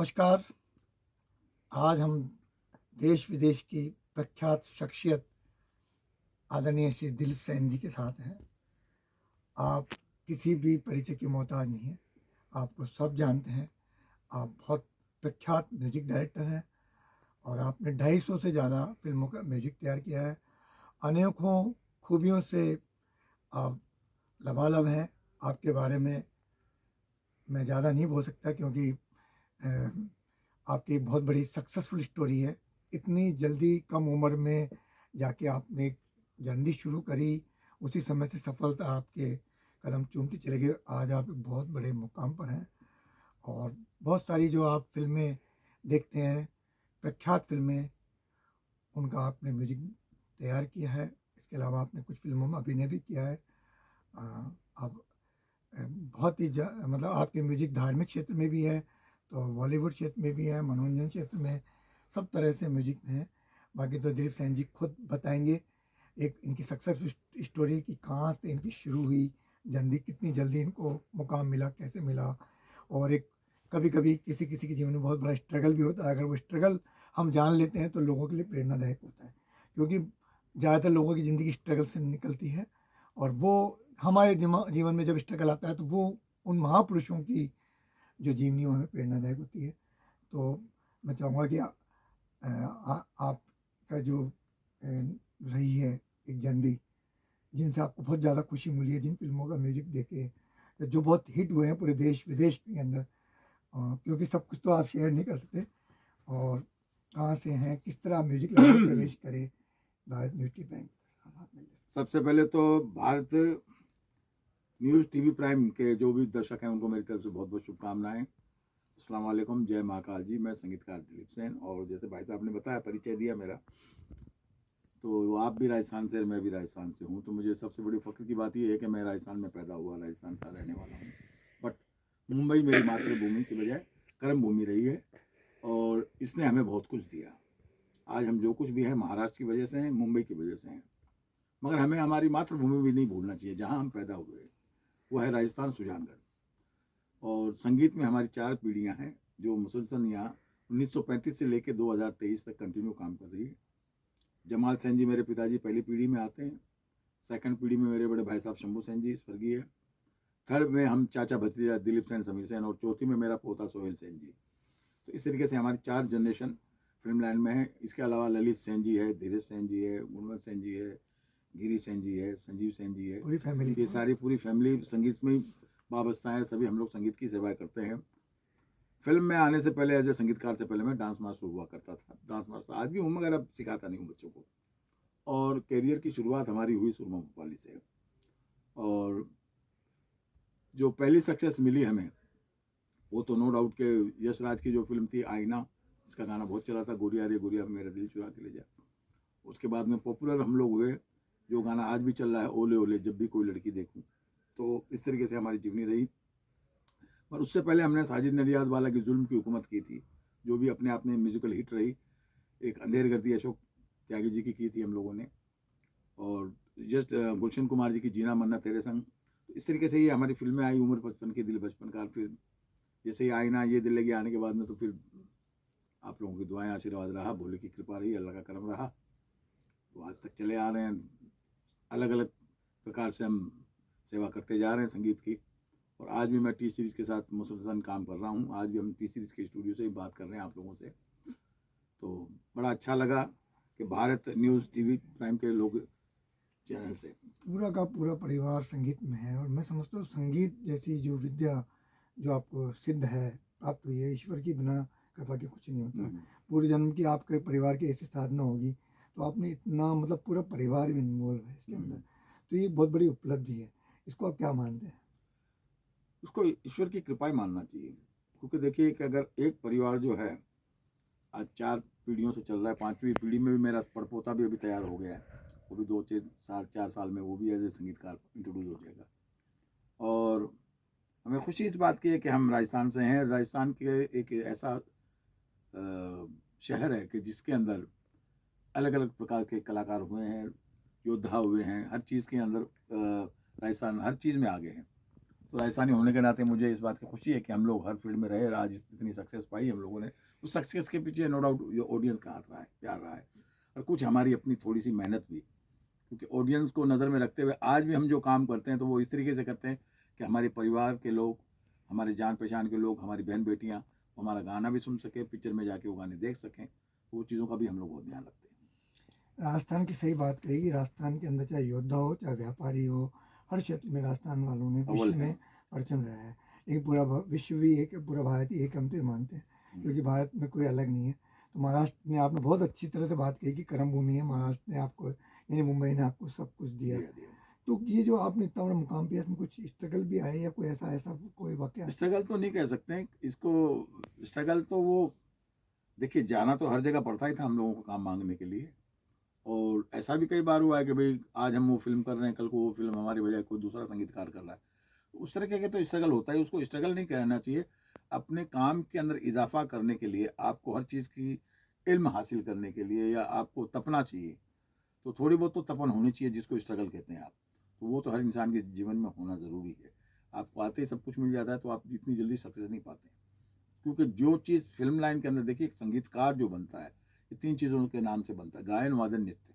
नमस्कार। आज हम देश विदेश की प्रख्यात शख्सियत आदरणीय श्री दिलीप सेन जी के साथ हैं। आप किसी भी परिचय की मोहताज नहीं हैं, आपको सब जानते हैं। आप बहुत प्रख्यात म्यूजिक डायरेक्टर हैं और आपने 250 से ज़्यादा फिल्मों का म्यूजिक तैयार किया है। अनेकों खूबियों से आप लबालब हैं। आपके बारे में मैं ज़्यादा नहीं बोल सकता क्योंकि अ, आपकी बहुत बड़ी सक्सेसफुल स्टोरी है। इतनी जल्दी कम उम्र में जाके आपने एक जर्नी शुरू करी, उसी समय से सफलता आपके कदम चूमती चली गई। आज आप एक बहुत बड़े मुकाम पर हैं और बहुत सारी जो आप फ़िल्में देखते हैं, प्रख्यात फ़िल्में, उनका आपने म्यूज़िक तैयार किया है। इसके अलावा आपने कुछ फ़िल्मों में अभिनय भी किया है। आप बहुत ही मतलब आपके म्यूजिक धार्मिक क्षेत्र में भी है, तो बॉलीवुड क्षेत्र में भी है, मनोरंजन क्षेत्र में, सब तरह से म्यूजिक में है। बाकी तो दिलीप सेन जी खुद बताएंगे एक इनकी सक्सेस स्टोरी की, कहाँ से इनकी शुरू हुई जर्नी, कितनी जल्दी इनको मुकाम मिला, कैसे मिला। और एक कभी कभी किसी किसी के जीवन में बहुत बड़ा स्ट्रगल भी होता है। अगर वो स्ट्रगल हम जान लेते हैं तो लोगों के लिए प्रेरणादायक होता है, क्योंकि ज़्यादातर लोगों की ज़िंदगी स्ट्रगल से निकलती है। और वो हमारे जीवन में जब स्ट्रगल आता है तो वो उन महापुरुषों की जो जीवनी वो हमें प्रेरणादायक होती है। तो मैं चाहूँगा कि आपका जो रही है एक जर्नी, जिनसे आपको बहुत ज़्यादा खुशी मिली है, जिन फिल्मों का म्यूजिक देके जो बहुत हिट हुए हैं पूरे देश विदेश के अंदर, क्योंकि सब कुछ तो आप शेयर नहीं कर सकते। और कहाँ से हैं, किस तरह म्यूजिक लाइन में प्रवेश करे, भारत न्यूज की बैंक सबसे पहले तो भारत न्यूज़ टीवी प्राइम के जो भी दर्शक हैं उनको मेरी तरफ से बहुत बहुत शुभकामनाएं। अस्सलाम वालेकुम, जय महाकाल जी। मैं संगीतकार दिलीप सेन, और जैसे भाई साहब ने बताया, परिचय दिया मेरा, तो आप भी राजस्थान से, मैं भी राजस्थान से हूँ। तो मुझे सबसे बड़ी फ़ख्र की बात यह है कि मैं राजस्थान में पैदा हुआ, राजस्थान का रहने वाला हूँ। बट मुंबई मेरी मातृभूमि की बजाय कर्म भूमि रही है, और इसने हमें बहुत कुछ दिया। आज हम जो कुछ भी हैं महाराष्ट्र की वजह से हैं, मुंबई की वजह से हैं। मगर हमें हमारी मातृभूमि भी नहीं भूलना चाहिए, जहाँ हम पैदा हुए, वो है राजस्थान, सुजानगढ़। और संगीत में हमारी 4 पीढ़ियाँ हैं जो मुसलसल यहाँ 1935 से लेकर 2023 तक कंटिन्यू काम कर रही है। जमाल सेन जी मेरे पिताजी पहली पीढ़ी में आते हैं। सेकंड पीढ़ी में मेरे बड़े भाई साहब शंभू सेन जी स्वर्गीय। थर्ड में हम चाचा भतीजा दिलीप सेन, समीर सेन, और चौथी में मेरा पोता सोहेल सेन जी। तो इस तरीके से हमारी 4 जनरेशन फिल्म लाइन में है। इसके अलावा ललित सेन जी है, धीरज सेन जी है, गुणवंत सेन जी है, गिरी सेन जी है, संजीव सेन जी है। पूरी फैमिली ये सारी पूरी फैमिली संगीत में वाबस्ता है। सभी हम लोग संगीत की सेवाएं करते हैं। फिल्म में आने से पहले, एज ए संगीतकार से पहले, मैं डांस मास्टर हुआ करता था। डांस मास्टर आज भी हूँ, मगर अब सिखाता नहीं हूँ बच्चों को। और कैरियर की शुरुआत हमारी हुई सुरमा भोपाली से। और जो पहली सक्सेस मिली हमें, वो तो नो डाउट के यश राज की जो फिल्म थी आईना, इसका गाना बहुत चला था, गोरिया रे गोरिया मेरा दिल चुरा के ले जा। उसके बाद में पॉपुलर हम लोग हुए, जो गाना आज भी चल रहा है, ओले ओले जब भी कोई लड़की देखूं। तो इस तरीके से हमारी जीवनी रही। पर उससे पहले हमने साजिद नडियाद वाला की जुल्म की हुकूमत की थी, जो भी अपने आप में म्यूजिकल हिट रही। एक अंधेर गर्दी अशोक त्यागी जी की थी हम लोगों ने, और जस्ट गुलशन कुमार जी की जीना मरना तेरे संग। तो इस तरीके से ये हमारी फिल्में आई। उम्र 55 की, दिल बचपन का। फिर जैसे ही आईना, ये दिल लगी आने के बाद में, तो फिर आप लोगों की दुआएं, आशीर्वाद रहा, भोले की कृपा रही, अल्लाह का करम रहा, तो आज तक चले आ रहे हैं। अलग अलग प्रकार से हम सेवा करते जा रहे हैं संगीत की। और आज भी मैं टी सीरीज़ के साथ मुसलसल काम कर रहा हूँ। आज भी हम टी सीरीज़ के स्टूडियो से ही बात कर रहे हैं आप लोगों से। तो बड़ा अच्छा लगा कि भारत न्यूज़ टीवी प्राइम के लोग चैनल से पूरा का पूरा परिवार संगीत में है। और मैं समझता हूँ संगीत जैसी जो विद्या जो आपको सिद्ध है, आप तो ये ईश्वर की बिना कृपा के कुछ नहीं होता। पूरे जन्म की आपके परिवार की ऐसी साधना होगी, तो आपने इतना मतलब पूरा परिवार भी इन्वॉल्व है इसके अंदर, तो ये बहुत बड़ी उपलब्धि है। इसको आप क्या मानते हैं? उसको ईश्वर की कृपा ही मानना चाहिए। क्योंकि देखिए कि अगर एक परिवार जो है आज 4 पीढ़ियों से चल रहा है, 5वीं पीढ़ी में भी मेरा पड़पोता भी अभी तैयार हो गया है। वो भी 4 साल में वो भी एज ए संगीतकार इंट्रोड्यूस हो जाएगा। और हमें खुशी इस बात की है कि हम राजस्थान से हैं। राजस्थान के एक ऐसा शहर है कि जिसके अंदर अलग अलग प्रकार के कलाकार हुए हैं, योद्धा हुए हैं, हर चीज़ के अंदर राजस्थान हर चीज़ में आगे हैं। तो राजस्थानी होने के नाते मुझे इस बात की खुशी है कि हम लोग हर फील्ड में रहे और आज इतनी सक्सेस पाई हम लोगों ने। उस सक्सेस के पीछे नो डाउट ऑडियंस का हाथ रहा है, प्यार रहा है, और कुछ हमारी अपनी थोड़ी सी मेहनत भी, क्योंकि ऑडियंस को नज़र में रखते हुए आज भी हम जो काम करते हैं तो वो इस तरीके से करते हैं कि हमारे परिवार के लोग, हमारे जान पहचान के लोग, हमारी बहन बेटियाँ हमारा गाना भी सुन सके, पिक्चर में जाके वो गाने देख सकें, वो चीज़ों का भी हम लोग बहुत ध्यान रखते हैं। राजस्थान की सही बात कही। राजस्थान के अंदर चाहे योद्धा हो चाहे व्यापारी हो, हर क्षेत्र में राजस्थान वालों ने अव्वल विश्व है। में परचम रहा है। लेकिन पूरा विश्व भी एक, पूरा भारत ही एक हम तो ये मानते हैं, क्योंकि भारत में कोई अलग नहीं है। तो महाराष्ट्र ने, आपने बहुत अच्छी तरह से बात कही कि कर्म भूमि है, महाराष्ट्र ने आपको, यानी मुंबई ने आपको सब कुछ दिया। दिया। तो ये जो आपने इतना बड़ा मुकाम पे, इसमें कुछ स्ट्रगल भी आए या कोई ऐसा ऐसा कोई वाकया? स्ट्रगल तो नहीं कह सकते हैं इसको, स्ट्रगल तो वो देखिए, जाना तो हर जगह पड़ता ही था हम लोगों को काम मांगने के लिए, और ऐसा भी कई बार हुआ है कि भाई आज हम वो फिल्म कर रहे हैं, कल को वो फिल्म हमारी बजाय कोई दूसरा संगीतकार कर रहा है, तो उस तरह के तो स्ट्रगल होता है, उसको स्ट्रगल नहीं कहना चाहिए। अपने काम के अंदर इजाफा करने के लिए आपको हर चीज़ की इल्म हासिल करने के लिए या आपको तपना चाहिए, तो थोड़ी बहुत तो तपन होनी चाहिए, जिसको स्ट्रगल कहते हैं आप, तो वो तो हर इंसान के जीवन में होना ज़रूरी है। आपको आते ही सब कुछ मिल जाता है तो आप इतनी जल्दी सक्सेस नहीं पाते, क्योंकि जो चीज़ फिल्म लाइन के अंदर देखिए, एक संगीतकार जो बनता है ये 3 चीज़ों के नाम से बनता है, गायन, वादन, नृत्य।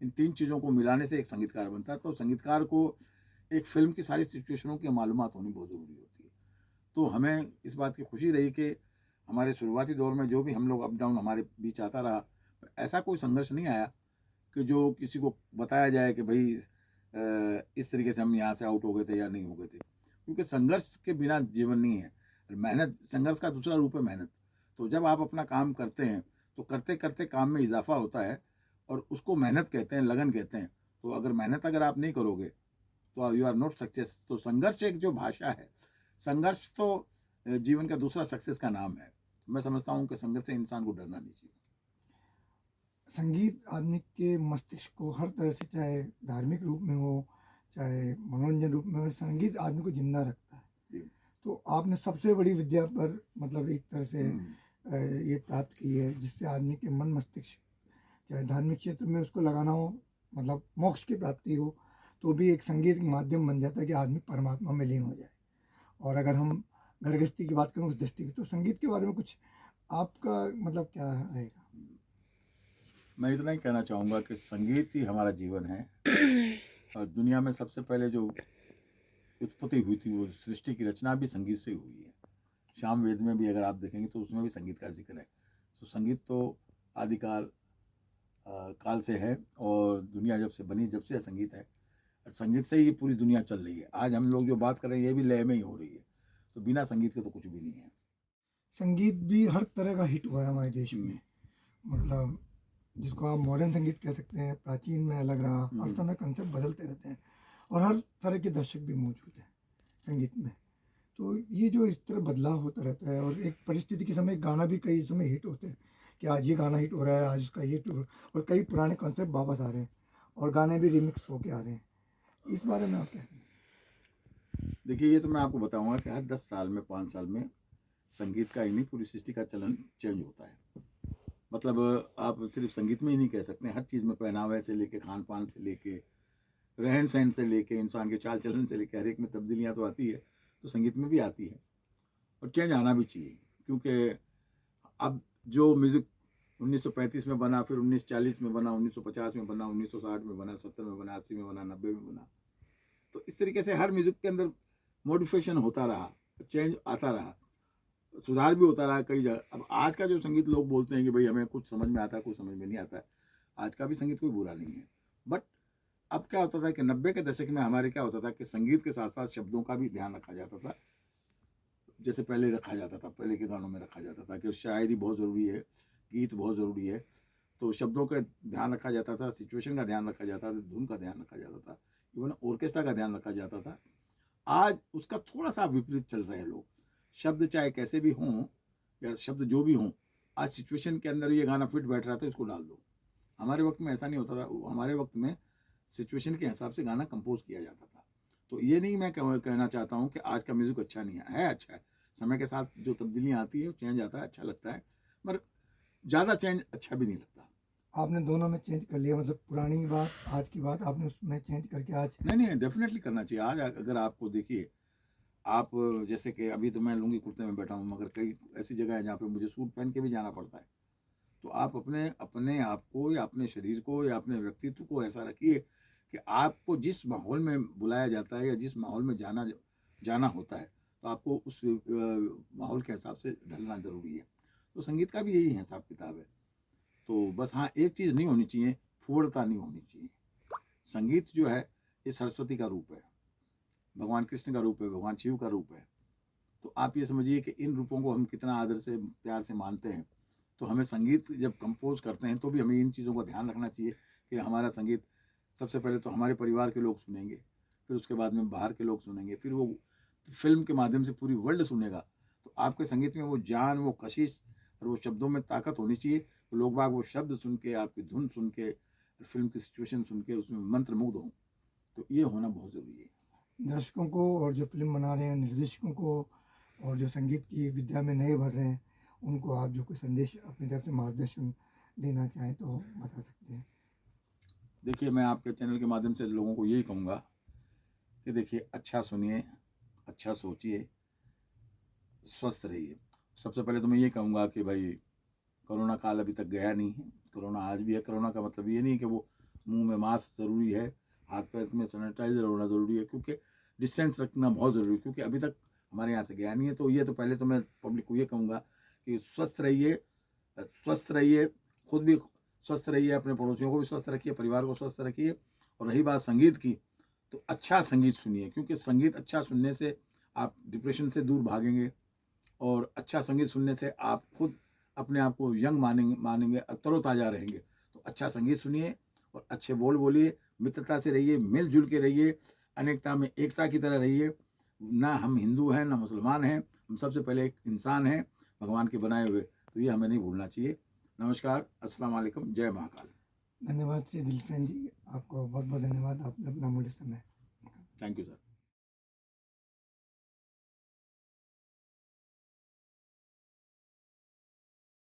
इन 3 चीज़ों को मिलाने से एक संगीतकार बनता है, तो संगीतकार को एक फिल्म की सारी सिचुएशनों की मालूमात होनी बहुत ज़रूरी होती है। तो हमें इस बात की खुशी रही कि हमारे शुरुआती दौर में जो भी हम लोग अप डाउन हमारे बीच आता रहा, ऐसा कोई संघर्ष नहीं आया कि जो किसी को बताया जाए कि भाई इस तरीके से हम यहाँ से आउट हो गए थे या नहीं हो गए थे, क्योंकि संघर्ष के बिना जीवन नहीं है। मेहनत, संघर्ष का दूसरा रूप है मेहनत। तो जब आप अपना काम करते हैं तो करते करते काम में इजाफा होता है, और उसको मेहनत कहते हैं, लगन कहते हैं। तो अगर मेहनत अगर आप नहीं करोगे तो यू आर नॉट सक्सेस। तो संघर्ष एक जो भाषा है, संघर्ष तो जीवन का दूसरा सक्सेस का नाम है। मैं समझता हूँ कि संघर्ष से इंसान को डरना नहीं चाहिए। संगीत आदमी के मस्तिष्क को हर तरह से, चाहे धार्मिक रूप में हो चाहे मनोरंजन रूप में हो, संगीत आदमी को जिंदा रखता है। जी। तो आपने सबसे बड़ी विद्या पर, मतलब एक तरह से ये प्राप्त की है, जिससे आदमी के मन मस्तिष्क, चाहे धार्मिक क्षेत्र में उसको लगाना हो, मतलब मोक्ष की प्राप्ति हो, तो भी एक संगीत के माध्यम बन जाता है कि आदमी परमात्मा में लीन हो जाए। और अगर हम घर गृहस्थी की बात करें उस दृष्टि में, तो संगीत के बारे में कुछ आपका मतलब क्या रहेगा? मैं इतना ही कहना चाहूँगा कि संगीत ही हमारा जीवन है, और दुनिया में सबसे पहले जो उत्पत्ति हुई थी, वो सृष्टि की रचना भी संगीत से हुई है। शाम वेद में भी अगर आप देखेंगे तो उसमें भी संगीत का जिक्र है। तो संगीत तो आदिकाल काल से है, और दुनिया जब से बनी जब से संगीत है, और संगीत से ही पूरी दुनिया चल रही है। आज हम लोग जो बात कर रहे हैं ये भी लय में ही हो रही है, तो बिना संगीत के तो कुछ भी नहीं है। संगीत भी हर तरह का हिट हुआ है हमारे देश में, मतलब जिसको आप मॉडर्न संगीत कह सकते हैं, प्राचीन में अलग रहा, हर समय कंसेप्ट बदलते रहते हैं, और हर तरह के दर्शक भी मौजूद हैं संगीत में। तो ये जो इस तरह बदलाव होता रहता है, और एक परिस्थिति के समय गाना भी कई समय हिट होते हैं कि आज ये गाना हिट हो रहा है, आज उसका ये टूर, और कई पुराने कॉन्सेप्ट वापस आ रहे हैं और गाने भी रिमिक्स होके आ रहे हैं। इस बारे में आप क्या कहें? देखिए, ये तो मैं आपको बताऊंगा कि हर 10 साल में, 5 साल में संगीत का ही नहीं, पूरी सृष्टि का चलन चेंज होता है। मतलब आप सिर्फ संगीत में ही नहीं कह सकते, हर चीज़ में, पहनावे से लेके, खान पान से लेके, रहन सहन से लेके, इंसान के चाल चलन से लेके, हर एक में तब्दीलियाँ तो आती है, तो संगीत में भी आती है, और चेंज आना भी चाहिए। क्योंकि अब जो म्यूज़िक 1935 में बना, फिर 1940 में बना, 1950 में बना, 1960 में बना, 70 में बना, 80 में बना, 90 में बना, तो इस तरीके से हर म्यूज़िक के अंदर मॉडिफिकेशन होता रहा, चेंज आता रहा, सुधार भी होता रहा कई जगह। अब आज का जो संगीत लोग बोलते हैं कि भाई हमें कुछ समझ में आता है, कुछ समझ में नहीं आता है, आज का भी संगीत कोई बुरा नहीं है। बट अब क्या होता था कि 90 के दशक में हमारे क्या होता था कि संगीत के साथ साथ शब्दों का भी ध्यान रखा जाता था। जैसे पहले रखा जाता था, पहले के गानों में रखा जाता था कि शायरी बहुत ज़रूरी है, गीत बहुत ज़रूरी है, तो शब्दों का ध्यान रखा जाता था, सिचुएशन का ध्यान रखा जाता था, धुन का ध्यान रखा जाता था, इवन ऑर्केस्ट्रा का ध्यान रखा जाता था। आज उसका थोड़ा सा विपरीत चल रहे हैं लोग। शब्द चाहे कैसे भी हों या शब्द जो भी हों, आज सिचुएशन के अंदर ये गाना फिट बैठ रहा था, इसको डाल दो। हमारे वक्त में ऐसा नहीं होता था। हमारे वक्त में सिचुएशन के हिसाब से गाना कंपोज किया जाता था। तो ये नहीं मैं कहना चाहता हूँ कि आज का म्यूज़िक अच्छा नहीं है, अच्छा है। समय के साथ जो तब्दीलियाँ आती है, चेंज आता है, अच्छा लगता है, पर ज़्यादा चेंज अच्छा भी नहीं लगता। आपने दोनों में चेंज कर लिया, मतलब पुरानी बात आज की बात आपने उसमें चेंज करके आज? नहीं, डेफिनेटली करना चाहिए। आज अगर आपको देखिए, आप जैसे कि अभी तो मैं लुंगी कुर्ते में बैठा हूँ, मगर कई ऐसी जगह है जहाँ पे मुझे सूट पहन के भी जाना पड़ता है। तो आप अपने अपने आप को या अपने शरीर को या अपने व्यक्तित्व को ऐसा रखिए कि आपको जिस माहौल में बुलाया जाता है या जिस माहौल में जाना होता है, तो आपको उस माहौल के हिसाब से ढलना ज़रूरी है। तो संगीत का भी यही हिसाब किताब है। तो बस हाँ, एक चीज़ नहीं होनी चाहिए, फूहड़ता नहीं होनी चाहिए। संगीत जो है ये सरस्वती का रूप है, भगवान कृष्ण का रूप है, भगवान शिव का रूप है। तो आप ये समझिए कि इन रूपों को हम कितना आदर से प्यार से मानते हैं। तो हमें संगीत जब कंपोज करते हैं तो भी हमें इन चीज़ों का ध्यान रखना चाहिए कि हमारा संगीत सबसे पहले तो हमारे परिवार के लोग सुनेंगे, फिर उसके बाद में बाहर के लोग सुनेंगे, फिर वो फिल्म के माध्यम से पूरी वर्ल्ड सुनेगा। तो आपके संगीत में वो जान, वो कशिश और वो शब्दों में ताकत होनी चाहिए। तो लोग बाग वो शब्द सुन के, आपकी धुन सुन के, फिल्म की सिचुएशन सुन के उसमें मंत्रमुग्ध हों। तो ये होना बहुत ज़रूरी है। दर्शकों को और जो फिल्म बना रहे हैं, निर्देशकों को और जो संगीत की विद्या में नए भर रहे हैं, उनको आप जो कोई संदेश अपनी तरफ से मार्गदर्शन देना चाहें तो बता सकते हैं। देखिए, मैं आपके चैनल के माध्यम से लोगों को यही कहूँगा कि देखिए, अच्छा सुनिए, अच्छा सोचिए, स्वस्थ रहिए। सबसे पहले तो मैं ये कहूँगा कि भाई कोरोना काल अभी तक गया नहीं है, कोरोना आज भी है। कोरोना का मतलब ये नहीं कि वो मुंह में मास्क ज़रूरी है, हाथ पैर में सैनिटाइजर होना ज़रूरी है, क्योंकि डिस्टेंस रखना बहुत ज़रूरी है, क्योंकि अभी तक हमारे यहाँ से गया नहीं है। तो ये तो पहले तो मैं पब्लिक को ये कहूँगा कि स्वस्थ रहिए, खुद भी स्वस्थ रहिए, अपने पड़ोसियों को भी स्वस्थ रखिए, परिवार को स्वस्थ रखिए। और रही बात संगीत की, तो अच्छा संगीत सुनिए, क्योंकि संगीत अच्छा सुनने से आप डिप्रेशन से दूर भागेंगे और अच्छा संगीत सुनने से आप खुद अपने आप को यंग मानेंगे, तरोताज़ा रहेंगे। तो अच्छा संगीत सुनिए और अच्छे बोल बोलिए, मित्रता से रहिए, मिलजुल के रहिए, अनेकता में एकता की तरह रहिए। ना हम हिंदू हैं, ना मुसलमान हैं, हम सबसे पहले एक इंसान हैं, भगवान के बनाए हुए। तो ये हमें नहीं भूलना चाहिए। नमस्कार, अस्सलाम वालेकुम, जय महाकाल। धन्यवाद से दिलचंद जी, आपको बहुत बहुत धन्यवाद, आपने अपना अमूल्य समय। Thank you sir.